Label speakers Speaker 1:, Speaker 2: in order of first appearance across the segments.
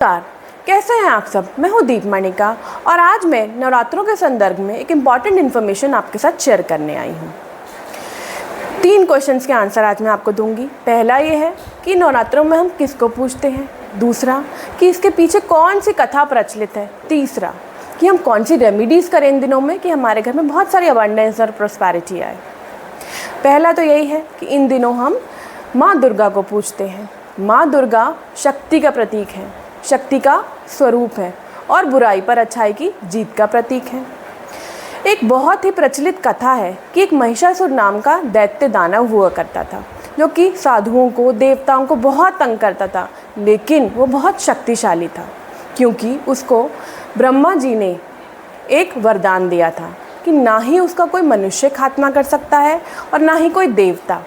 Speaker 1: नमस्कार, कैसे हैं आप सब। मैं हूँ दीप मणिका और आज मैं नवरात्रों के संदर्भ में एक इम्पॉर्टेंट इन्फॉर्मेशन आपके साथ शेयर करने आई हूँ। 3 क्वेश्चंस के आंसर आज मैं आपको दूंगी। पहला ये है कि नवरात्रों में हम किसको पूजते हैं, दूसरा कि इसके पीछे कौन सी कथा प्रचलित है, तीसरा कि हम कौन सी रेमेडीज़ करें इन दिनों में कि हमारे घर में बहुत सारी अबंडेंस और प्रॉस्पेरिटी आए। पहला तो यही है कि इन दिनों हम माँ दुर्गा को पूजते हैं। माँ दुर्गा शक्ति का प्रतीक है, शक्ति का स्वरूप है और बुराई पर अच्छाई की जीत का प्रतीक है। एक बहुत ही प्रचलित कथा है कि एक महिषासुर नाम का दैत्य दानव हुआ करता था, जो कि साधुओं को, देवताओं को बहुत तंग करता था, लेकिन वो बहुत शक्तिशाली था क्योंकि उसको ब्रह्मा जी ने एक वरदान दिया था कि ना ही उसका कोई मनुष्य खात्मा कर सकता है और ना ही कोई देवता।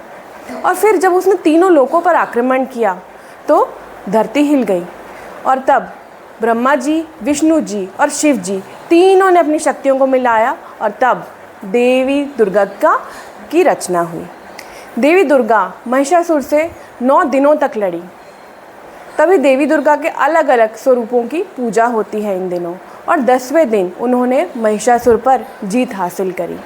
Speaker 1: और फिर जब उसने तीनों लोकों पर आक्रमण किया तो धरती हिल गई और तब ब्रह्मा जी, विष्णु जी और शिव जी तीनों ने अपनी शक्तियों को मिलाया और तब देवी दुर्गा की रचना हुई। देवी दुर्गा महिषासुर से 9 दिनों तक लड़ी। तभी देवी दुर्गा के अलग अलग स्वरूपों की पूजा होती है इन दिनों, और 10वें दिन उन्होंने महिषासुर पर जीत हासिल करी।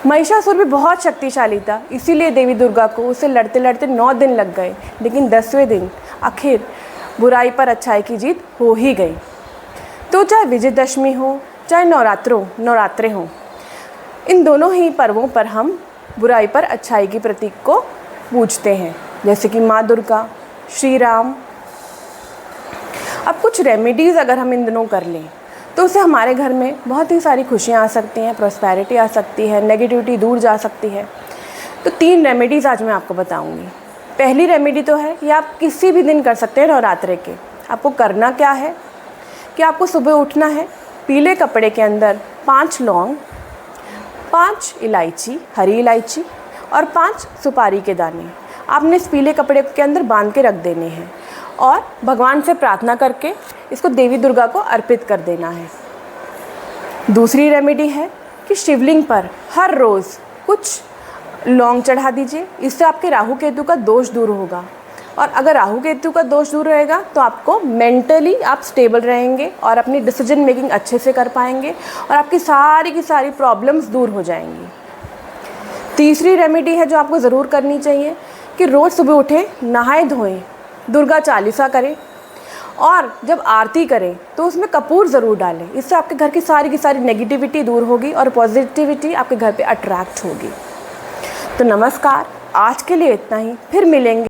Speaker 1: महिषासुर भी बहुत शक्तिशाली था, इसीलिए देवी दुर्गा को उससे लड़ते लड़ते 9 दिन लग गए, लेकिन 10वें दिन आखिर बुराई पर अच्छाई की जीत हो ही गई। तो चाहे विजयदशमी हो, चाहे नवरात्रे हों, इन दोनों ही पर्वों पर हम बुराई पर अच्छाई की प्रतीक को पूजते हैं, जैसे कि माँ दुर्गा, श्री राम। अब कुछ रेमेडीज़ अगर हम इन दिनों कर लें तो उससे हमारे घर में बहुत ही सारी खुशियाँ आ सकती हैं, प्रॉस्पेरिटी आ सकती है, नेगेटिविटी दूर जा सकती है। तो 3 रेमेडीज़ आज मैं आपको बताऊँगी। पहली रेमेडी तो है कि आप किसी भी दिन कर सकते हैं नवरात्रे के। आपको करना क्या है कि आपको सुबह उठना है, पीले कपड़े के अंदर 5 लौंग, 5 इलायची, हरी इलायची और 5 सुपारी के दाने आपने इस पीले कपड़े के अंदर बांध के रख देने हैं और भगवान से प्रार्थना करके इसको देवी दुर्गा को अर्पित कर देना है। दूसरी रेमेडी है कि शिवलिंग पर हर रोज़ कुछ लौंग चढ़ा दीजिए। इससे आपके राहु केतु का दोष दूर होगा, और अगर राहु केतु का दोष दूर रहेगा तो आपको मेंटली आप स्टेबल रहेंगे और अपनी डिसीजन मेकिंग अच्छे से कर पाएंगे और आपकी सारी की सारी प्रॉब्लम्स दूर हो जाएंगी। तीसरी रेमेडी है जो आपको ज़रूर करनी चाहिए कि रोज़ सुबह उठें, नहाए धोएं, दुर्गा चालीसा करें और जब आरती करें तो उसमें कपूर ज़रूर डालें। इससे आपके घर की सारी नेगेटिविटी दूर होगी और पॉजिटिविटी आपके घर पे अट्रैक्ट होगी। तो नमस्कार, आज के लिए इतना ही, फिर मिलेंगे।